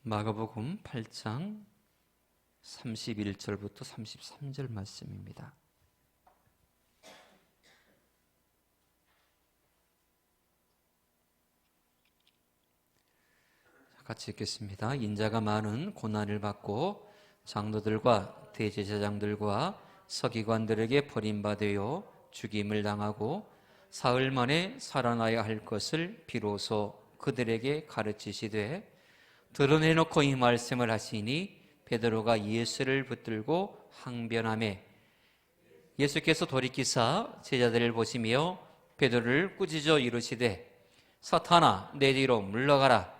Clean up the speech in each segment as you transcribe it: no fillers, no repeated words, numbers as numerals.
마가복음 8장 31절부터 33절 말씀입니다. 같이 읽겠습니다. 인자가 많은 고난을 받고 장로들과 대제사장들과 서기관들에게 버림받아 죽임을 당하고 사흘 만에 살아나야 할 것을 비로소 그들에게 가르치시되 드러내놓고 이 말씀을 하시니 베드로가 예수를 붙들고 항변하매 예수께서 돌이키사 제자들을 보시며 베드로를 꾸짖어 이르시되 사탄아 내 뒤로 물러가라.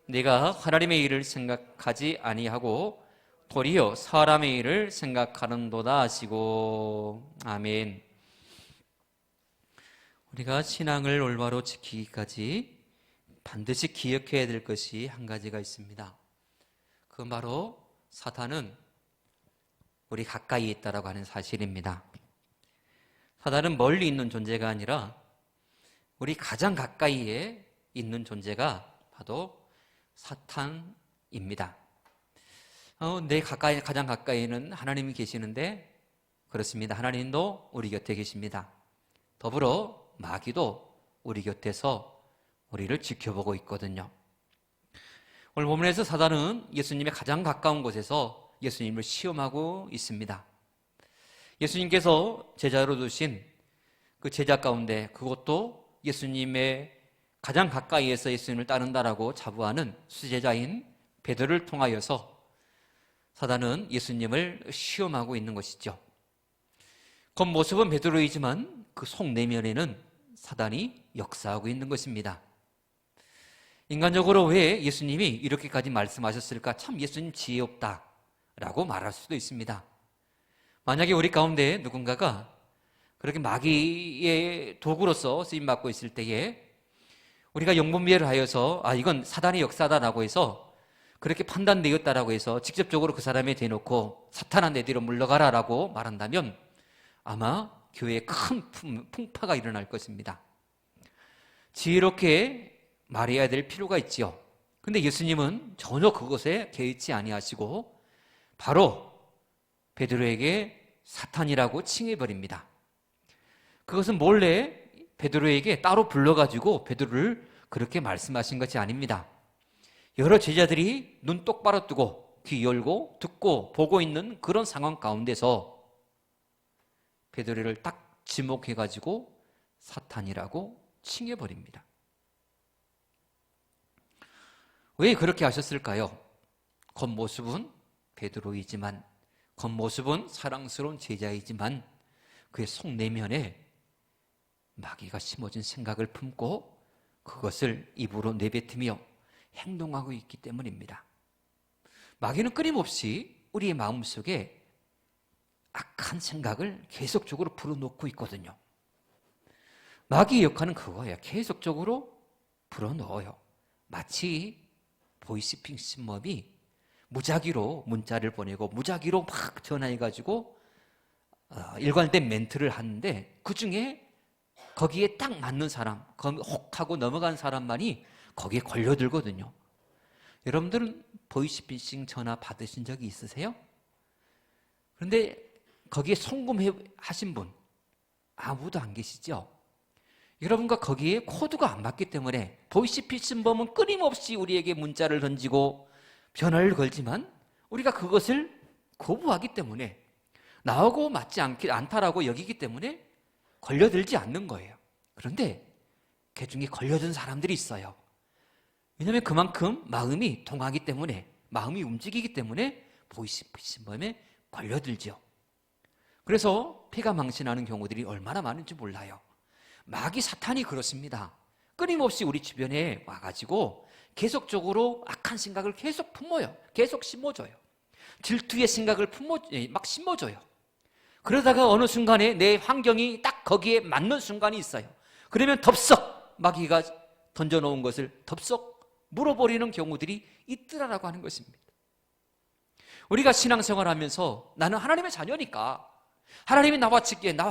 네가 하나님의 일을 생각하지 아니하고 도리어 사람의 일을 생각하는도다 하시고. 아멘. 우리가 신앙을 올바로 지키기까지 반드시 기억해야 될 것이 한 가지가 있습니다. 그건 바로 사탄은 우리 가까이 있다라고 하는 사실입니다. 사탄은 멀리 있는 존재가 아니라 우리 가장 가까이에 있는 존재가 바로 사탄입니다. 내 가장 가까이는 하나님이 계시는데 그렇습니다. 하나님도 우리 곁에 계십니다. 더불어 마귀도 우리 곁에서 우리를 지켜보고 있거든요. 오늘 본문에서 사단은 예수님의 가장 가까운 곳에서 예수님을 시험하고 있습니다. 예수님께서 제자로 두신 그 제자 가운데 그것도 예수님의 가장 가까이에서 예수님을 따른다라고 자부하는 수제자인 베드로를 통하여서 사단은 예수님을 시험하고 있는 것이죠. 겉모습은 베드로이지만 그 속 내면에는 사단이 역사하고 있는 것입니다. 인간적으로 왜 예수님이 이렇게까지 말씀하셨을까? 참 예수님 지혜 없다라고 말할 수도 있습니다. 만약에 우리 가운데 누군가가 그렇게 마귀의 도구로서 쓰임받고 있을 때에 우리가 영분별을 하여서 이건 사단의 역사다라고 해서 그렇게 판단되었다라고 해서 직접적으로 그 사람에 대놓고 사탄아 내 뒤로 물러가라라고 말한다면 아마 교회에 큰 풍파가 일어날 것입니다. 지혜롭게 말해야 될 필요가 있지요. 근데 예수님은 전혀 그것에 개의치 아니하시고 바로 베드로에게 사탄이라고 칭해버립니다. 그것은 몰래 베드로에게 따로 불러가지고 베드로를 그렇게 말씀하신 것이 아닙니다. 여러 제자들이 눈 똑바로 뜨고 귀 열고 듣고 보고 있는 그런 상황 가운데서 베드로를 딱 지목해가지고 사탄이라고 칭해버립니다. 왜 그렇게 하셨을까요? 겉모습은 베드로이지만 겉모습은 사랑스러운 제자이지만 그의 속내면에 마귀가 심어진 생각을 품고 그것을 입으로 내뱉으며 행동하고 있기 때문입니다. 마귀는 끊임없이 우리의 마음속에 악한 생각을 계속적으로 불어넣고 있거든요. 마귀의 역할은 그거예요. 계속적으로 불어넣어요. 마치 보이스피싱범이 무작위로 문자를 보내고 무작위로 막 전화해가지고 일관된 멘트를 하는데 그 중에 거기에 딱 맞는 사람, 혹 하고 넘어간 사람만이 거기에 걸려들거든요. 여러분들은 보이스피싱 전화 받으신 적이 있으세요? 그런데 거기에 성공하신 분 아무도 안 계시죠? 여러분과 거기에 코드가 안 맞기 때문에 보이스피싱범은 끊임없이 우리에게 문자를 던지고 전화를 걸지만 우리가 그것을 거부하기 때문에 나하고 맞지 않다라고 여기기 때문에 걸려들지 않는 거예요. 그런데 그 중에 걸려든 사람들이 있어요. 왜냐하면 그만큼 마음이 통하기 때문에 마음이 움직이기 때문에 보이스피싱범에 걸려들죠. 그래서 폐가 망신하는 경우들이 얼마나 많은지 몰라요. 마귀 사탄이 그렇습니다. 끊임없이 우리 주변에 와가지고 계속적으로 악한 생각을 계속 품어요. 계속 심어줘요. 질투의 생각을 막 심어줘요. 그러다가 어느 순간에 내 환경이 딱 거기에 맞는 순간이 있어요. 그러면 덥석 마귀가 던져놓은 것을 덥석 물어버리는 경우들이 있더라라고 하는 것입니다. 우리가 신앙생활하면서 나는 하나님의 자녀니까 하나님이 나와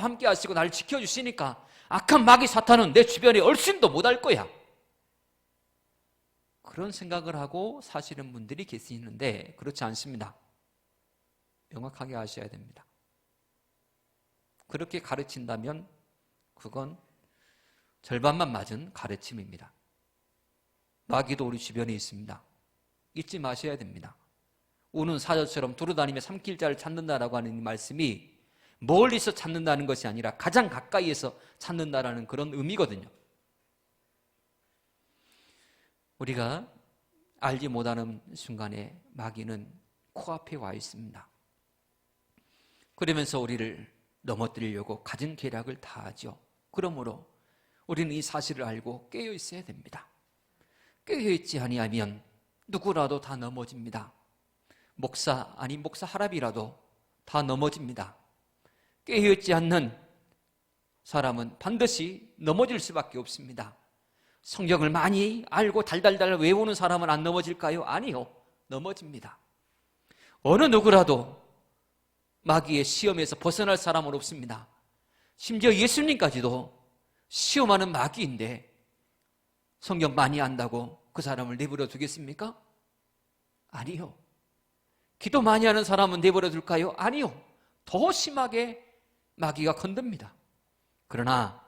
함께 하시고 나를 지켜주시니까 악한 마귀 사탄은 내 주변에 얼씬도 못할 거야. 그런 생각을 하고 사시는 분들이 계시는데 그렇지 않습니다. 명확하게 아셔야 됩니다. 그렇게 가르친다면 그건 절반만 맞은 가르침입니다. 마귀도 우리 주변에 있습니다. 잊지 마셔야 됩니다. 우는 사자처럼 두루다니며 삼킬 자를 찾는다라고 하는 이 말씀이 멀리서 찾는다는 것이 아니라 가장 가까이에서 찾는다라는 그런 의미거든요. 우리가 알지 못하는 순간에 마귀는 코앞에 와 있습니다. 그러면서 우리를 넘어뜨리려고 갖은 계략을 다하죠. 그러므로 우리는 이 사실을 알고 깨어 있어야 됩니다. 깨어 있지 아니하면 누구라도 다 넘어집니다. 목사 아니 목사 할아비라도 다 넘어집니다. 깨어 있지 않는 사람은 반드시 넘어질 수밖에 없습니다. 성경을 많이 알고 달달달 외우는 사람은 안 넘어질까요? 아니요. 넘어집니다. 어느 누구라도 마귀의 시험에서 벗어날 사람은 없습니다. 심지어 예수님까지도 시험하는 마귀인데 성경 많이 안다고 그 사람을 내버려 두겠습니까? 아니요. 기도 많이 하는 사람은 내버려 둘까요? 아니요. 더 심하게 마귀가 건듭니다. 그러나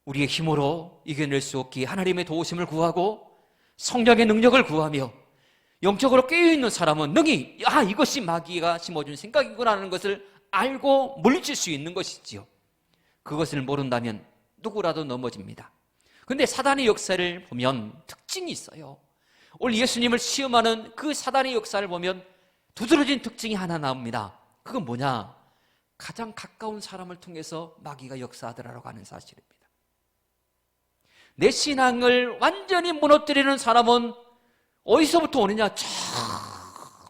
우리의 힘으로 이겨낼 수 없기에 하나님의 도우심을 구하고 성령의 능력을 구하며 영적으로 깨어있는 사람은 능히 이것이 마귀가 심어준 생각이구나 하는 것을 알고 물리칠 수 있는 것이지요. 그것을 모른다면 누구라도 넘어집니다. 그런데 사단의 역사를 보면 특징이 있어요. 오늘 예수님을 시험하는 그 사단의 역사를 보면 두드러진 특징이 하나 나옵니다. 그건 뭐냐? 가장 가까운 사람을 통해서 마귀가 역사하더라라고 하는 사실입니다. 내 신앙을 완전히 무너뜨리는 사람은 어디서부터 오느냐? 저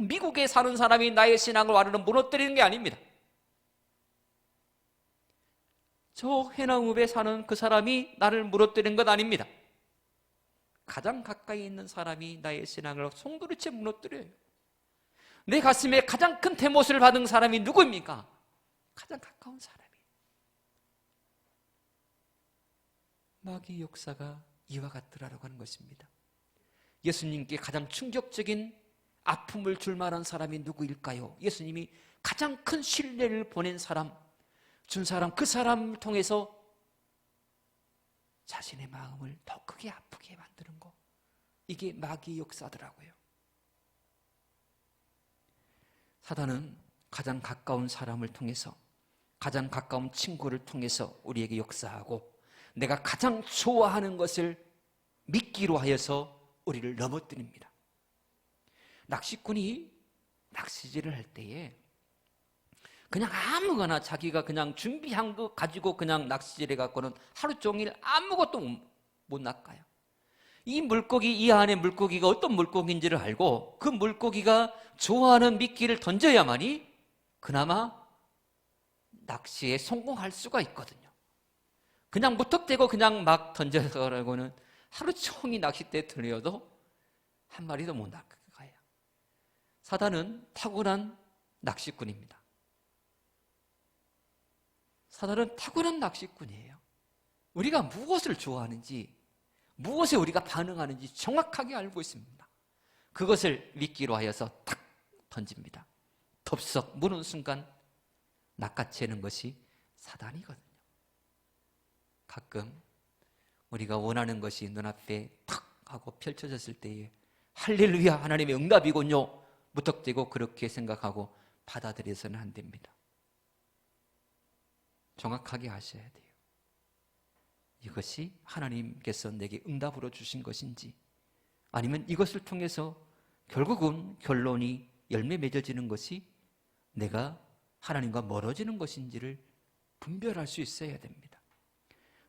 미국에 사는 사람이 나의 신앙을 완전히 무너뜨리는 게 아닙니다. 저 해남읍에 사는 그 사람이 나를 무너뜨리는 것 아닙니다. 가장 가까이 있는 사람이 나의 신앙을 송두리째 무너뜨려요. 내 가슴에 가장 큰 대못을 받은 사람이 누구입니까? 가장 가까운 사람이. 마귀의 역사가 이와 같더라라고 하는 것입니다. 예수님께 가장 충격적인 아픔을 줄 만한 사람이 누구일까요? 예수님이 가장 큰 신뢰를 보낸 사람, 준 사람, 그 사람을 통해서 자신의 마음을 더 크게 아프게 만드는 것. 이게 마귀의 역사더라고요. 사단은 가장 가까운 사람을 통해서, 가장 가까운 친구를 통해서 우리에게 역사하고 내가 가장 좋아하는 것을 믿기로 하여서 우리를 넘어뜨립니다. 낚시꾼이 낚시질을 할 때에 그냥 아무거나 자기가 그냥 준비한 거 가지고 그냥 낚시질 해갖고는 하루 종일 아무것도 못 낚아요. 이 물고기, 이 안에 물고기가 어떤 물고기인지를 알고 그 물고기가 좋아하는 미끼를 던져야만이 그나마 낚시에 성공할 수가 있거든요. 그냥 무턱대고 그냥 막 던져서라고는 하루 종일 낚싯대에 들려도 한 마리도 못 낚아요. 사단은 탁월한 낚시꾼입니다. 사단은 탁월한 낚시꾼이에요. 우리가 무엇을 좋아하는지, 무엇에 우리가 반응하는지 정확하게 알고 있습니다. 그것을 미끼로 하여서 탁 던집니다. 덥석 무는 순간 낚아채는 것이 사단이거든요. 가끔 우리가 원하는 것이 눈앞에 탁 하고 펼쳐졌을 때에 할렐루야 하나님의 응답이군요. 무턱대고 그렇게 생각하고 받아들여서는 안 됩니다. 정확하게 아셔야 돼요. 이것이 하나님께서 내게 응답으로 주신 것인지 아니면 이것을 통해서 결국은 결론이 열매 맺어지는 것이 내가 하나님과 멀어지는 것인지를 분별할 수 있어야 됩니다.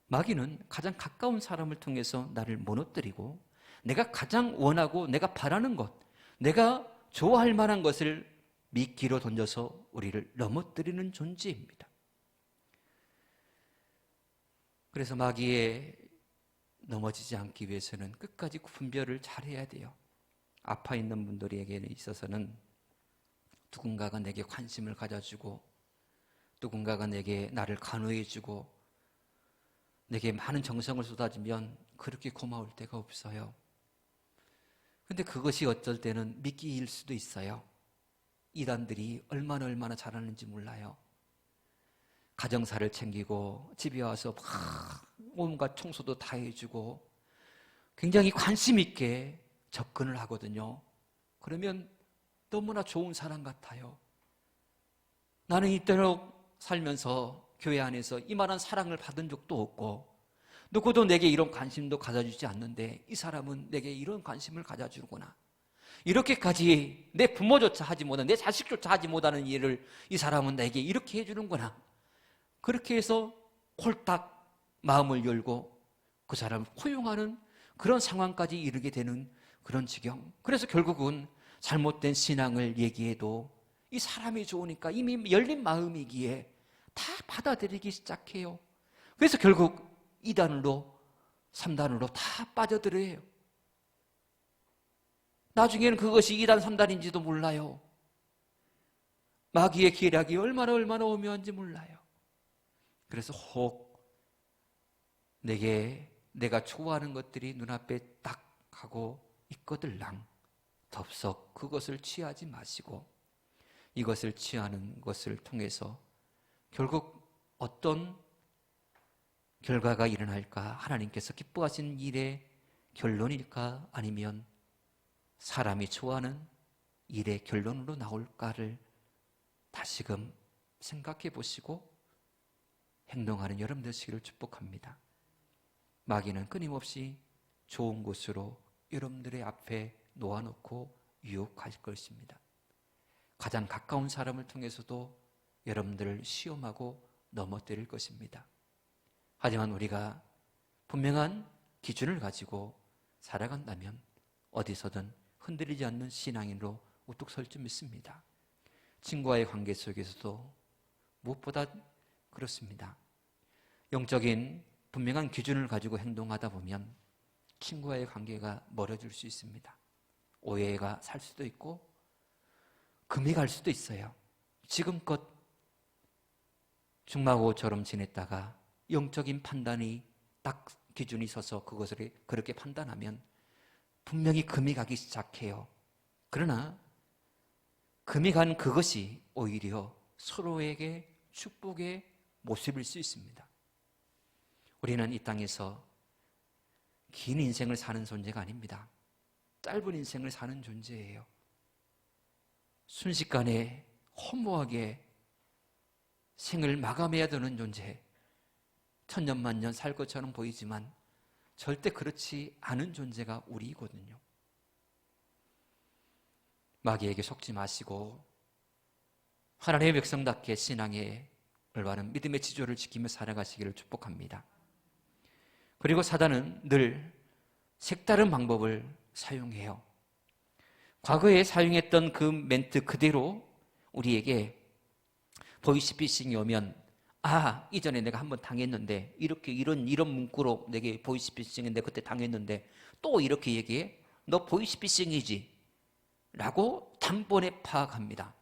마귀는 가장 가까운 사람을 통해서 나를 무너뜨리고 내가 가장 원하고 내가 바라는 것, 내가 좋아할 만한 것을 미끼로 던져서 우리를 넘어뜨리는 존재입니다. 그래서 마귀에 넘어지지 않기 위해서는 끝까지 분별을 잘해야 돼요. 아파 있는 분들에게 있어서는 누군가가 내게 관심을 가져주고 누군가가 내게 나를 간호해주고 내게 많은 정성을 쏟아주면 그렇게 고마울 때가 없어요. 근데 그것이 어쩔 때는 미끼일 수도 있어요. 이단들이 얼마나 잘하는지 몰라요. 가정사를 챙기고 집에 와서 막 온갖 청소도 다 해주고 굉장히 관심 있게 접근을 하거든요. 그러면 너무나 좋은 사람 같아요. 나는 이토록 살면서 교회 안에서 이만한 사랑을 받은 적도 없고 누구도 내게 이런 관심도 가져주지 않는데 이 사람은 내게 이런 관심을 가져주구나. 이렇게까지 내 부모조차 하지 못하는, 내 자식조차 하지 못하는 일을 이 사람은 나에게 이렇게 해주는구나. 그렇게 해서 홀딱 마음을 열고 그 사람을 포용하는 그런 상황까지 이르게 되는 그런 지경. 그래서 결국은 잘못된 신앙을 얘기해도 이 사람이 좋으니까 이미 열린 마음이기에 다 받아들이기 시작해요. 그래서 결국 2단으로 3단으로 다 빠져들어요. 나중에는 그것이 2단 3단인지도 몰라요. 마귀의 기략이 얼마나 오묘한지 몰라요. 그래서 혹 내가 좋아하는 것들이 눈앞에 딱 하고 있거들랑 덥석 그것을 취하지 마시고 이것을 취하는 것을 통해서 결국 어떤 결과가 일어날까? 하나님께서 기뻐하시는 일의 결론일까? 아니면 사람이 좋아하는 일의 결론으로 나올까를 다시금 생각해 보시고 행동하는 여러분 되시기를 축복합니다. 마귀는 끊임없이 좋은 곳으로 여러분들의 앞에 놓아놓고 유혹할 것입니다. 가장 가까운 사람을 통해서도 여러분들을 시험하고 넘어뜨릴 것입니다. 하지만 우리가 분명한 기준을 가지고 살아간다면 어디서든 흔들리지 않는 신앙인으로 우뚝 설 줄 믿습니다. 친구와의 관계 속에서도 무엇보다 그렇습니다. 영적인 분명한 기준을 가지고 행동하다 보면 친구와의 관계가 멀어질 수 있습니다. 오해가 살 수도 있고 금이 갈 수도 있어요. 지금껏 중마고처럼 지냈다가 영적인 판단이 딱 기준이 서서 그것을 그렇게 판단하면 분명히 금이 가기 시작해요. 그러나 금이 간 그것이 오히려 서로에게 축복의 모습일 수 있습니다. 우리는 이 땅에서 긴 인생을 사는 존재가 아닙니다. 짧은 인생을 사는 존재예요. 순식간에 허무하게 생을 마감해야 되는 존재. 천년만년 살 것처럼 보이지만 절대 그렇지 않은 존재가 우리이거든요. 마귀에게 속지 마시고 하나님의 백성답게 신앙의 올바른 믿음의 지조를 지키며 살아가시기를 축복합니다. 그리고 사단은 늘 색다른 방법을 사용해요. 과거에 사용했던 그 멘트 그대로 우리에게 보이스피싱이 오면 이전에 내가 한번 당했는데 이런 문구로 내게 보이스피싱인데 그때 당했는데 또 이렇게 얘기해? 너 보이스피싱이지? 라고 단번에 파악합니다.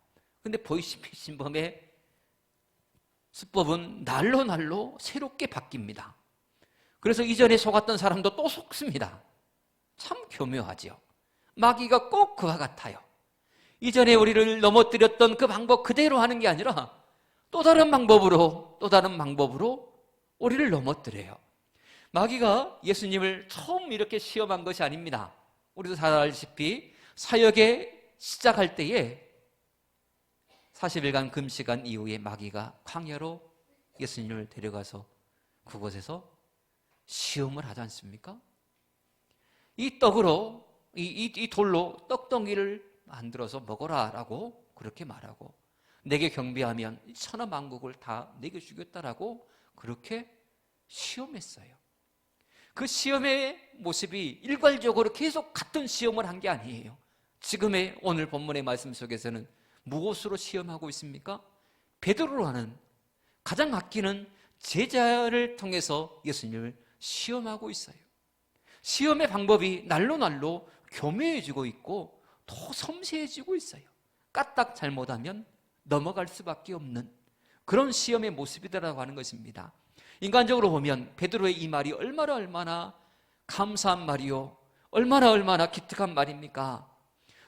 근데 보이스피싱범의 수법은 날로 새롭게 바뀝니다. 그래서 이전에 속았던 사람도 또 속습니다. 참 교묘하죠. 마귀가 꼭 그와 같아요. 이전에 우리를 넘어뜨렸던 그 방법 그대로 하는 게 아니라 또 다른 방법으로 우리를 넘어뜨려요. 마귀가 예수님을 처음 이렇게 시험한 것이 아닙니다. 우리도 잘 알다시피 사역에 시작할 때에 40일간 금식한 이후에 마귀가 광야로 예수님을 데려가서 그곳에서 시험을 하지 않습니까? 이 떡으로 이 돌로 떡덩이를 만들어서 먹어라 라고 그렇게 말하고 내게 경배하면 천하만국을 다 내게 주겠다라고 그렇게 시험했어요. 그 시험의 모습이 일괄적으로 계속 같은 시험을 한 게 아니에요. 지금의 오늘 본문의 말씀 속에서는 무엇으로 시험하고 있습니까? 베드로라는 가장 아끼는 제자를 통해서 예수님을 시험하고 있어요. 시험의 방법이 날로 교묘해지고 있고 더 섬세해지고 있어요. 까딱 잘못하면 넘어갈 수밖에 없는 그런 시험의 모습이다라고 하는 것입니다. 인간적으로 보면 베드로의 이 말이 얼마나 감사한 말이요, 얼마나 기특한 말입니까?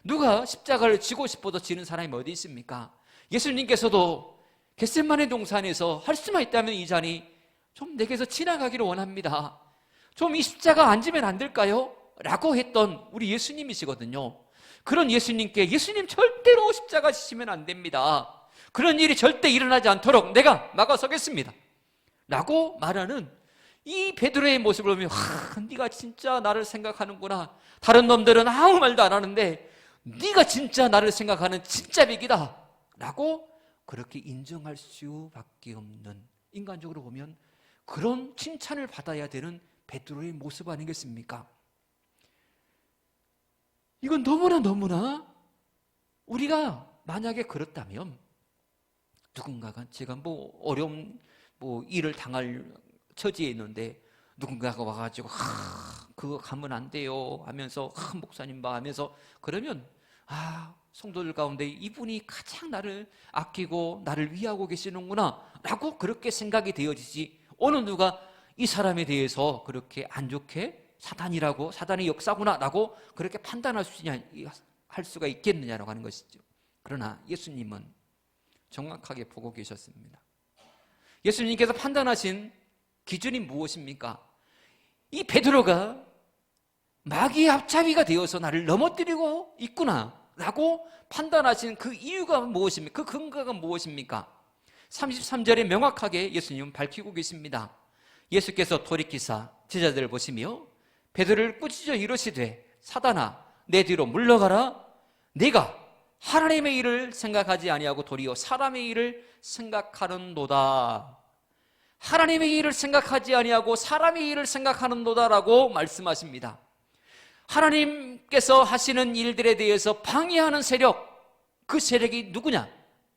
누가 십자가를 지고 싶어도 지는 사람이 어디 있습니까? 예수님께서도 겟세마네 동산에서 할 수만 있다면 이 잔이 좀 내게서 지나가기를 원합니다. 좀 이 십자가 안 지면 안 될까요? 라고 했던 우리 예수님이시거든요. 그런 예수님께 예수님 절대로 십자가 지시면 안 됩니다. 그런 일이 절대 일어나지 않도록 내가 막아서겠습니다. 라고 말하는 이 베드로의 모습을 보면 네가 진짜 나를 생각하는구나. 다른 놈들은 아무 말도 안 하는데 네가 진짜 나를 생각하는 진짜 백이다. 라고 그렇게 인정할 수밖에 없는, 인간적으로 보면 그런 칭찬을 받아야 되는 베드로의 모습 아니겠습니까? 이건 너무나 우리가 만약에 그렇다면 누군가가 제가 어려운 일을 당할 처지에 있는데 누군가가 와가지고 그거 가면 안 돼요 하면서 목사님 봐 하면서 그러면 성도들 가운데 이분이 가장 나를 아끼고 나를 위하고 계시는구나 라고 그렇게 생각이 되어지지, 어느 누가 이 사람에 대해서 그렇게 안 좋게 사단이라고, 사단의 역사구나 라고 그렇게 판단할 할 수가 있겠느냐라고 하는 것이죠. 그러나 예수님은 정확하게 보고 계셨습니다. 예수님께서 판단하신 기준이 무엇입니까? 이 베드로가 마귀의 앞잡이가 되어서 나를 넘어뜨리고 있구나 라고 판단하신 그 이유가 무엇입니까? 그 근거가 무엇입니까? 33절에 명확하게 예수님은 밝히고 계십니다. 예수께서 돌이키사 제자들을 보시며 베드로를 꾸짖어 이르시되 사단아 내 뒤로 물러가라. 네가 하나님의 일을 생각하지 아니하고 도리어 사람의 일을 생각하는도다. 하나님의 일을 생각하지 아니하고 사람의 일을 생각하는도다라고 말씀하십니다. 하나님께서 하시는 일들에 대해서 방해하는 세력, 그 세력이 누구냐?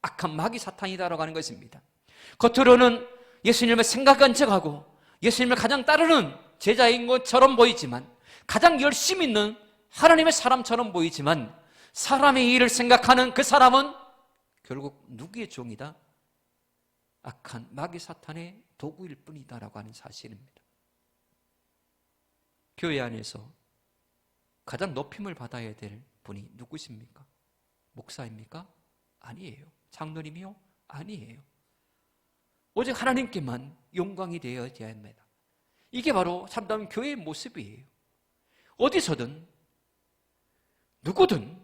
악한 마귀 사탄이다라고 하는 것입니다. 겉으로는 예수님을 생각한 척하고 예수님을 가장 따르는 제자인 것처럼 보이지만, 가장 열심 있는 하나님의 사람처럼 보이지만, 사람의 일을 생각하는 그 사람은 결국 누구의 종이다? 악한 마귀 사탄의 도구일 뿐이다라고 하는 사실입니다. 교회 안에서 가장 높임을 받아야 될 분이 누구십니까? 목사입니까? 아니에요. 장로님이요? 아니에요. 오직 하나님께만 영광이 되어야 합니다. 이게 바로 참다운 교회의 모습이에요. 어디서든 누구든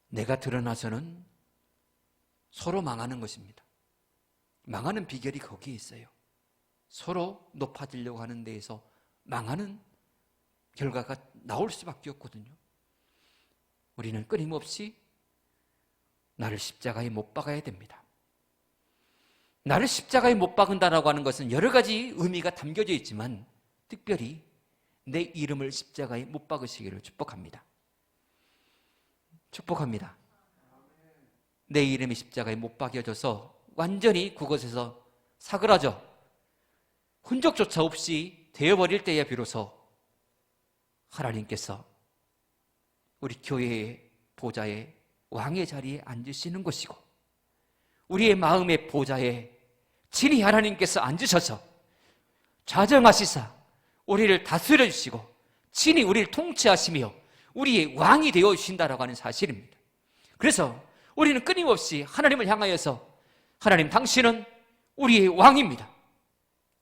내가 드러나서는 서로 망하는 것입니다. 망하는 비결이 거기에 있어요. 서로 높아지려고 하는 데에서 망하는 결과가 나올 수밖에 없거든요. 우리는 끊임없이 나를 십자가에 못 박아야 됩니다. 나를 십자가에 못 박은다라고 하는 것은 여러 가지 의미가 담겨져 있지만 특별히 내 이름을 십자가에 못 박으시기를 축복합니다. 축복합니다. 내 이름이 십자가에 못 박여져서 완전히 그곳에서 사그라져 흔적조차 없이 되어버릴 때에 비로소 하나님께서 우리 교회의 보좌에 왕의 자리에 앉으시는 것이고, 우리의 마음의 보좌에 친히 하나님께서 앉으셔서 좌정하시사 우리를 다스려 주시고 친히 우리를 통치하시며 우리의 왕이 되어 주신다라고 하는 사실입니다. 그래서 우리는 끊임없이 하나님을 향하여서 하나님 당신은 우리의 왕입니다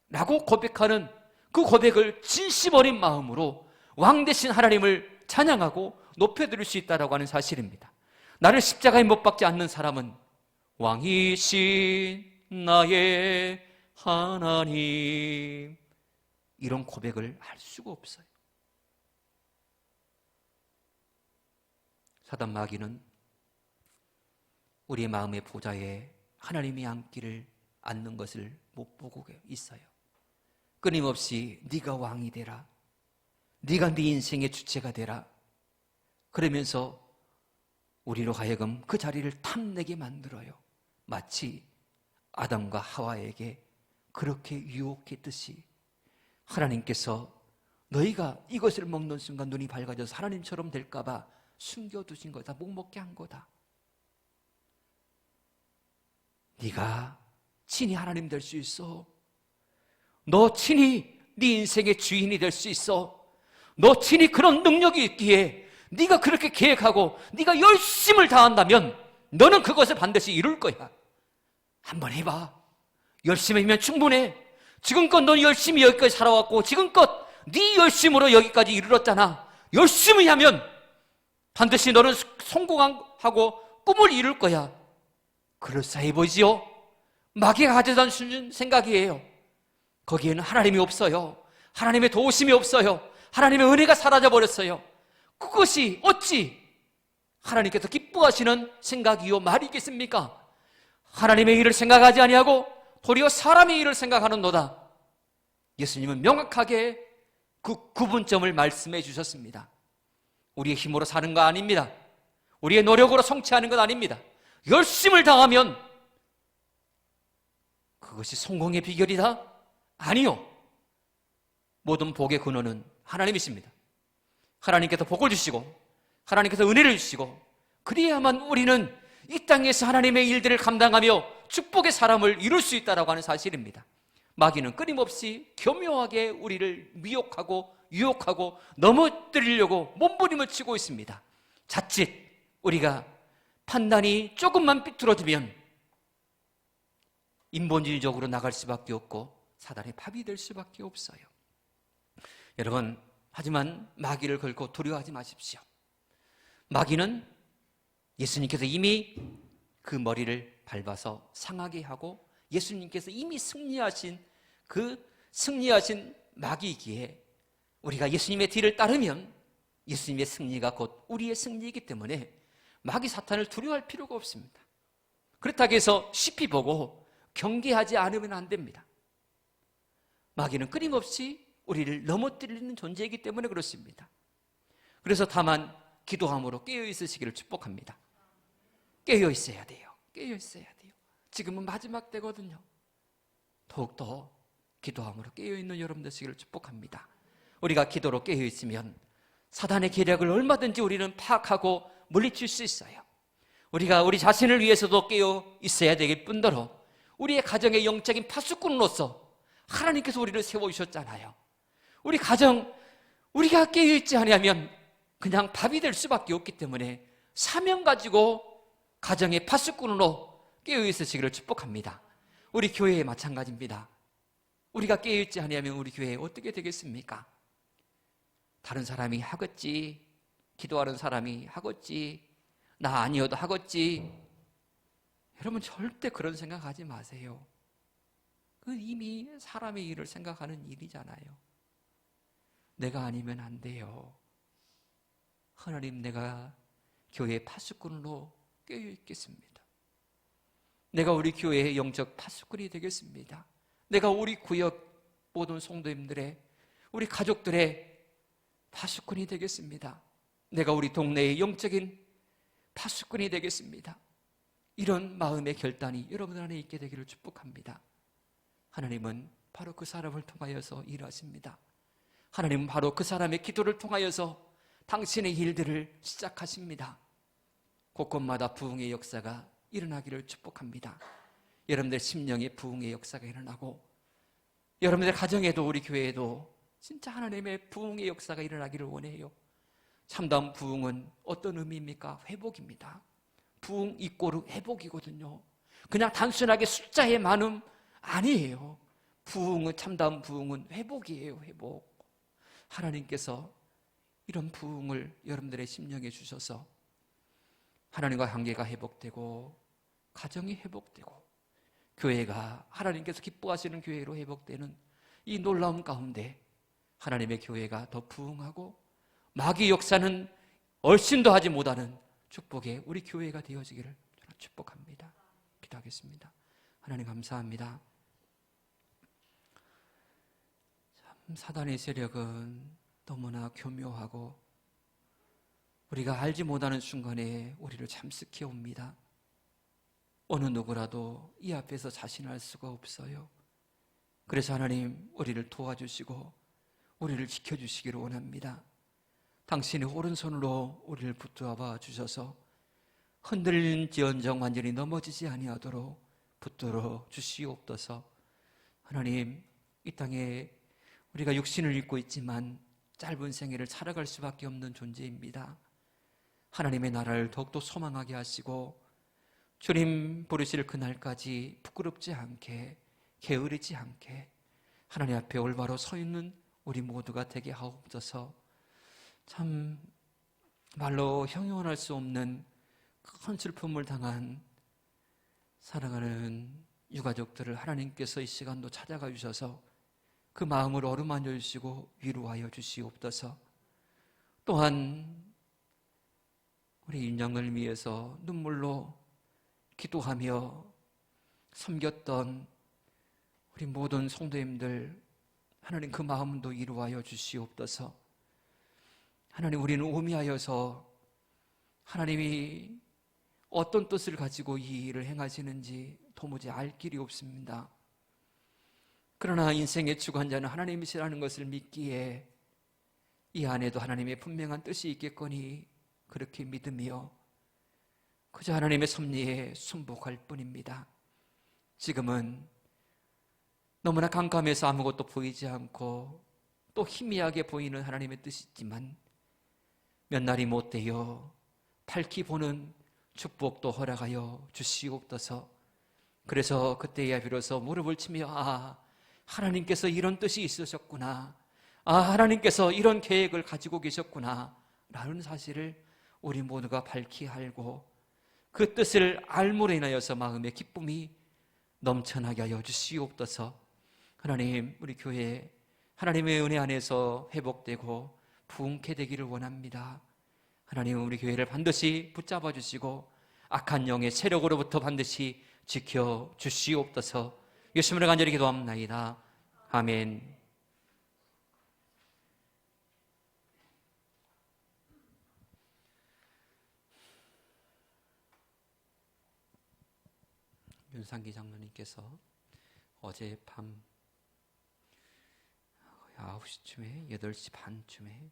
라고 고백하는 그 고백을 진심 어린 마음으로 왕 되신 하나님을 찬양하고 높여드릴 수 있다라고 하는 사실입니다. 나를 십자가에 못 박지 않는 사람은 왕이신 나의 하나님, 이런 고백을 할 수가 없어요. 사단 마귀는 우리의 마음의 보좌에 하나님이 앉는 것을 못 보고 있어요. 끊임없이 네가 왕이 되라, 네가 네 인생의 주체가 되라, 그러면서 우리로 하여금 그 자리를 탐내게 만들어요. 마치 아담과 하와에게 그렇게 유혹했듯이 하나님께서 너희가 이것을 먹는 순간 눈이 밝아져서 하나님처럼 될까 봐 숨겨두신 거다, 못 먹게 한 거다. 네가 친히 하나님 될 수 있어. 너 친히 네 인생의 주인이 될 수 있어. 너 친히 그런 능력이 있기에 네가 그렇게 계획하고 네가 열심을 다한다면 너는 그것을 반드시 이룰 거야. 한번 해봐. 열심히면 충분해. 지금껏 넌 열심히 여기까지 살아왔고 지금껏 네 열심으로 여기까지 이르렀잖아. 열심히 하면 반드시 너는 성공하고 꿈을 이룰 거야. 그럴싸해 보이지요? 마귀가 가져다 주는 생각이에요. 거기에는 하나님이 없어요. 하나님의 도우심이 없어요. 하나님의 은혜가 사라져 버렸어요. 그것이 어찌 하나님께서 기뻐하시는 생각이요 말이겠습니까? 하나님의 일을 생각하지 아니하고 도리어 사람의 일을 생각하는도다. 예수님은 명확하게 그 구분점을 말씀해 주셨습니다. 우리의 힘으로 사는 거 아닙니다. 우리의 노력으로 성취하는 것 아닙니다. 열심을 다하면 그것이 성공의 비결이다? 아니요. 모든 복의 근원은 하나님이십니다. 하나님께서 복을 주시고 하나님께서 은혜를 주시고 그래야만 우리는 이 땅에서 하나님의 일들을 감당하며 축복의 사람을 이룰 수 있다고 하는 사실입니다. 마귀는 끊임없이 교묘하게 우리를 미혹하고 유혹하고 넘어뜨리려고 몸부림을 치고 있습니다. 자칫 우리가 판단이 조금만 삐뚤어지면 인본주의적으로 나갈 수밖에 없고 사단의 밥이 될 수밖에 없어요. 여러분, 하지만 마귀를 걸고 두려워하지 마십시오. 마귀는 예수님께서 이미 그 머리를 밟아서 상하게 하고 예수님께서 이미 승리하신 그 승리하신 마귀이기에 우리가 예수님의 뒤를 따르면 예수님의 승리가 곧 우리의 승리이기 때문에 마귀 사탄을 두려워할 필요가 없습니다. 그렇다고 해서 쉽이 보고 경계하지 않으면 안 됩니다. 마귀는 끊임없이 우리를 넘어뜨리는 존재이기 때문에 그렇습니다. 그래서 다만 기도함으로 깨어 있으시기를 축복합니다. 깨어 있어야 돼요. 깨어 있어야 돼요. 지금은 마지막 때거든요. 더욱더 기도함으로 깨어 있는 여러분 되시기를 축복합니다. 우리가 기도로 깨어 있으면 사단의 계략을 얼마든지 우리는 파악하고 물리칠 수 있어요. 우리가 우리 자신을 위해서도 깨어 있어야 되길 뿐더러 우리의 가정의 영적인 파수꾼으로서 하나님께서 우리를 세워주셨잖아요. 우리 가정, 우리가 깨어있지 않으면 그냥 밥이 될 수밖에 없기 때문에 사명 가지고 가정의 파수꾼으로 깨어있으시기를 축복합니다. 우리 교회에 마찬가지입니다. 우리가 깨어있지 않으면 우리 교회 어떻게 되겠습니까? 다른 사람이 하겠지, 기도하는 사람이 하겠지, 나 아니어도 하겠지. 여러분 절대 그런 생각하지 마세요. 그 이미 사람의 일을 생각하는 일이잖아요. 내가 아니면 안 돼요. 하나님, 내가 교회의 파수꾼으로 깨어있겠습니다. 내가 우리 교회의 영적 파수꾼이 되겠습니다. 내가 우리 구역 모든 성도님들의, 우리 가족들의 파수꾼이 되겠습니다. 내가 우리 동네의 영적인 파수꾼이 되겠습니다. 이런 마음의 결단이 여러분 안에 있게 되기를 축복합니다. 하나님은 바로 그 사람을 통하여서 일하십니다. 하나님은 바로 그 사람의 기도를 통하여서 당신의 일들을 시작하십니다. 곳곳마다 부흥의 역사가 일어나기를 축복합니다. 여러분들 심령의 부흥의 역사가 일어나고 여러분들 가정에도 우리 교회에도 진짜 하나님의 부흥의 역사가 일어나기를 원해요. 참다운 부흥은 어떤 의미입니까? 회복입니다. 부흥 이꼬르 회복이거든요. 그냥 단순하게 숫자의 많음 아니에요. 부흥은, 참다운 부흥은 회복이에요. 회복. 하나님께서 이런 부흥을 여러분들의 심령에 주셔서 하나님과 관계가 회복되고 가정이 회복되고 교회가 하나님께서 기뻐하시는 교회로 회복되는 이 놀라운 가운데 하나님의 교회가 더 부흥하고 마귀 역사는 얼씬도 하지 못하는 축복의 우리 교회가 되어지기를 축복합니다. 기도하겠습니다. 하나님 감사합니다. 참 사단의 세력은 너무나 교묘하고 우리가 알지 못하는 순간에 우리를 잠식해 옵니다. 어느 누구라도 이 앞에서 자신할 수가 없어요. 그래서 하나님 우리를 도와주시고 우리를 지켜주시기를 원합니다. 당신의 오른손으로 우리를 붙들어 주셔서 흔들린지언정 완전히 넘어지지 아니하도록 붙들어 주시옵소서. 하나님, 이 땅에 우리가 육신을 입고 있지만 짧은 생애를 살아갈 수밖에 없는 존재입니다. 하나님의 나라를 더욱더 소망하게 하시고 주님 부르실 그날까지 부끄럽지 않게 게으르지 않게 하나님 앞에 올바로 서 있는 우리 모두가 되게 하옵소서. 참 말로 형용할 수 없는 큰 슬픔을 당한 사랑하는 유가족들을 하나님께서 이 시간도 찾아가 주셔서 그 마음을 어루만져 주시고 위로하여 주시옵소서. 또한 우리 인장을 위해서 눈물로 기도하며 섬겼던 우리 모든 성도님들 하나님 그 마음도 위로하여 주시옵소서. 하나님, 우리는 오미하여서 하나님이 어떤 뜻을 가지고 이 일을 행하시는지 도무지 알 길이 없습니다. 그러나 인생의 주관자는 하나님이시라는 것을 믿기에 이 안에도 하나님의 분명한 뜻이 있겠거니 그렇게 믿으며 그저 하나님의 섭리에 순복할 뿐입니다. 지금은 너무나 깜깜해서 아무것도 보이지 않고 또 희미하게 보이는 하나님의 뜻이지만 몇 날이 못되어 밝히 보는 축복도 허락하여 주시옵소서. 그래서 그때야 비로소 무릎을 치며 하나님께서 이런 뜻이 있으셨구나, 하나님께서 이런 계획을 가지고 계셨구나 라는 사실을 우리 모두가 밝히 알고 그 뜻을 알므로 인하여서 마음의 기쁨이 넘쳐나게 하여 주시옵소서. 하나님, 우리 교회 하나님의 은혜 안에서 회복되고 부흥케 되기를 원합니다. 하나님, 우리 교회를 반드시 붙잡아 주시고 악한 영의 세력으로부터 반드시 지켜 주시옵소서. 예수님으로 간절히 기도합나이다. 아멘. 윤상기 장로님께서 어젯밤 9시쯤에 8시 반쯤에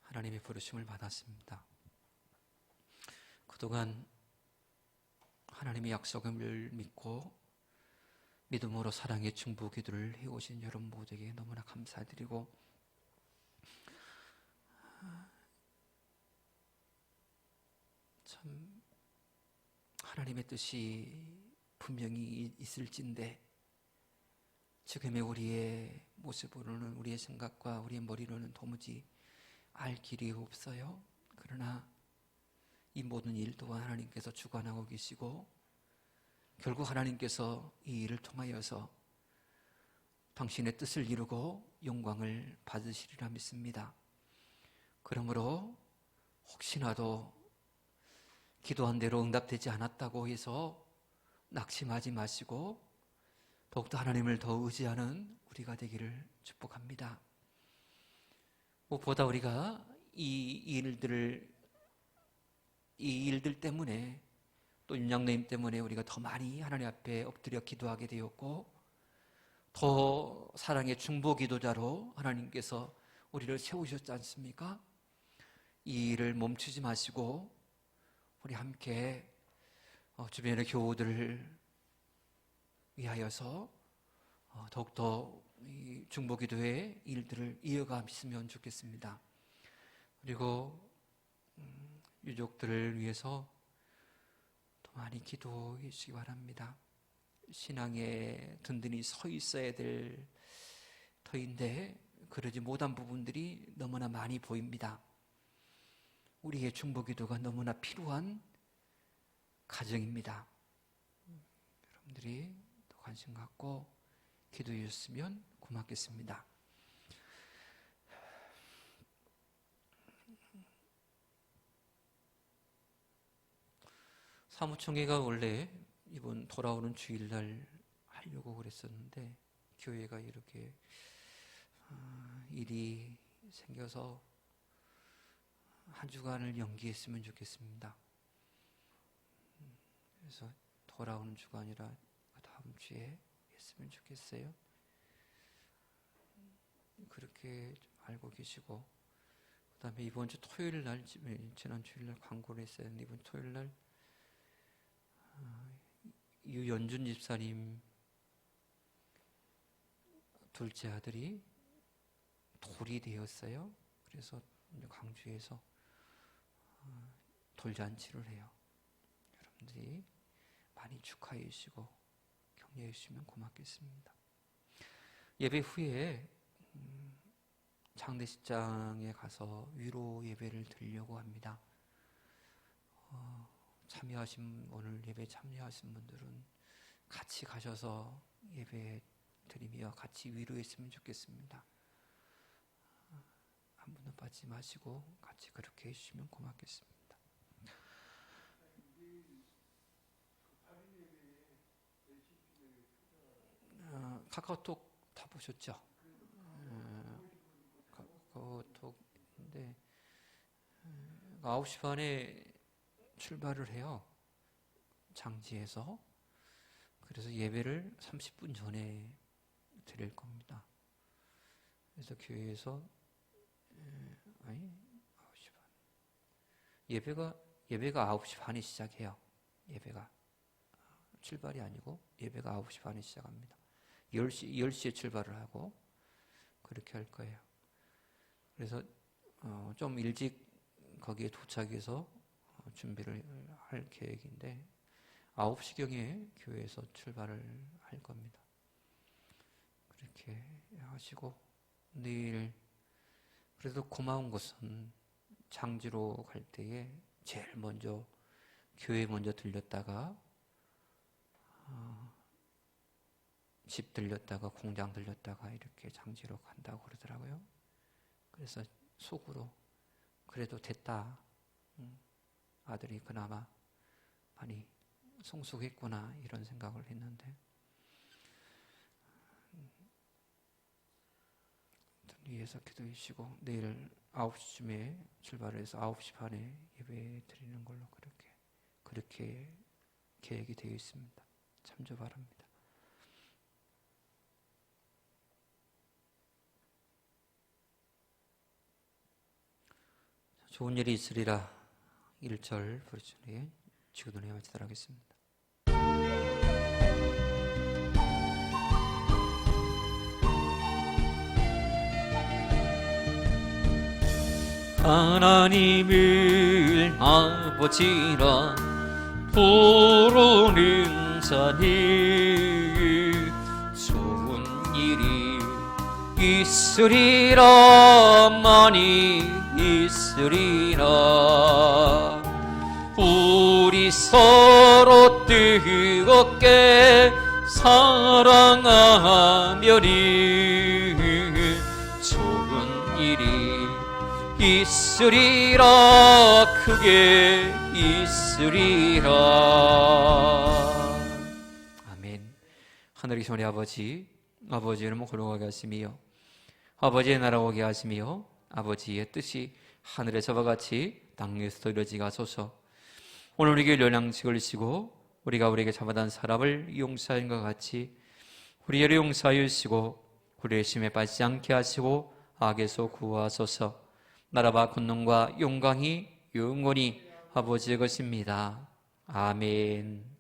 하나님의 부르심을 받았습니다. 그동안 하나님의 약속을 믿고 믿음으로 사랑의 중보 기도를 해오신 여러분 모두에게 너무나 감사드리고 참 하나님의 뜻이 분명히 있을진데 지금의 우리의 모습으로는, 우리의 생각과 우리의 머리로는 도무지 알 길이 없어요. 그러나 이 모든 일 또한 하나님께서 주관하고 계시고 결국 하나님께서 이 일을 통하여서 당신의 뜻을 이루고 영광을 받으시리라 믿습니다. 그러므로 혹시나도 기도한 대로 응답되지 않았다고 해서 낙심하지 마시고 더욱더 하나님을 더 의지하는 우리가 되기를 축복합니다. 무엇보다 우리가 이 일들 때문에 또 윤장로님 때문에 우리가 더 많이 하나님 앞에 엎드려 기도하게 되었고 더 사랑의 중보 기도자로 하나님께서 우리를 세우셨지 않습니까? 이 일을 멈추지 마시고 우리 함께 주변의 교우들을 위하여서 더욱더 이 중보 기도의 일들을 이어가시면 좋겠습니다. 그리고 유족들을 위해서 더 많이 기도해 주시기 바랍니다. 신앙에 든든히 서 있어야 될 터인데 그러지 못한 부분들이 너무나 많이 보입니다. 우리의 중보 기도가 너무나 필요한 가정입니다. 여러분들이 더 관심 갖고 기도해 주셨으면 고맙겠습니다. 사무총회가 원래 이번 돌아오는 주일날 하려고 그랬었는데 교회가 이렇게 일이 생겨서 한 주간을 연기했으면 좋겠습니다. 그래서 돌아오는 주가 아니라 다음 주에 했으면 좋겠어요. 그렇게 좀 알고 계시고 그 다음에 이번 주 토요일 날, 지난 주일 날 광고를 했었는데 이번 토요일 날 유연준 집사님 둘째 아들이 돌이 되었어요. 그래서 광주에서 돌잔치를 해요. 여러분들이 많이 축하해 주시고 격려해 주시면 고맙겠습니다. 예배 후에 장례식장에 가서 위로 예배를 드리려고 합니다. 오늘 예배 참여하신 분들은 같이 가셔서 예배 드리며 같이 위로했으면 좋겠습니다. 한 분도 빠지지 마시고 같이 그렇게 해주시면 고맙겠습니다. 카카오톡 다 보셨죠? 카카오톡인데 9시 반에 출발을 해요. 장지에서. 그래서 예배를 30분 전에 드릴 겁니다. 그래서 교회에서 9시 반. 예배가 9시 반에 시작해요. 예배가 출발이 아니고 예배가 9시 반에 시작합니다. 10시에 출발을 하고 그렇게 할 거예요. 그래서 좀 일찍 거기에 도착해서 준비를 할 계획인데 9시경에 교회에서 출발을 할 겁니다. 그렇게 하시고 내일 그래도 고마운 것은 장지로 갈 때에 제일 먼저 교회 먼저 들렸다가 집 들렸다가 공장 들렸다가 이렇게 장지로 간다고 그러더라고요. 그래서 속으로 그래도 됐다. 아들이 그나마 많이 성숙했구나 이런 생각을 했는데 위에서 기도해 주시고 내일 9시쯤에 출발해서 9시 반에 예배 드리는 걸로 그렇게 계획이 되어 있습니다. 참조 바랍니다. 좋은 일이 있으리라 1절 부르짖으니 지구도에 마치도록 하겠습니다. 하나님을 아버지라 부르는 자니 좋은 일이 있으리라 많이 있으리라. 우리 서로 뜨겁게 사랑하며니 좋은 일이 있으리라 크게 있으리라. 아멘. 하늘에 계신 우리 아버지의 이름을 거룩하게 하시며 아버지의 나라 오게 하시며 아버지의 뜻이 하늘에 저와 같이 땅에서도 이루어지게 하소서. 오늘 우리에게 연양식을 주시고 우리가 우리에게 잘못한 사람을 용서하는 것 같이 우리를 용서하여 주시고 우리의 심에 빠지지 않게 하시고 악에서 구하소서. 나라와 권능과 영광이 영원히 아버지의 것입니다. 아멘.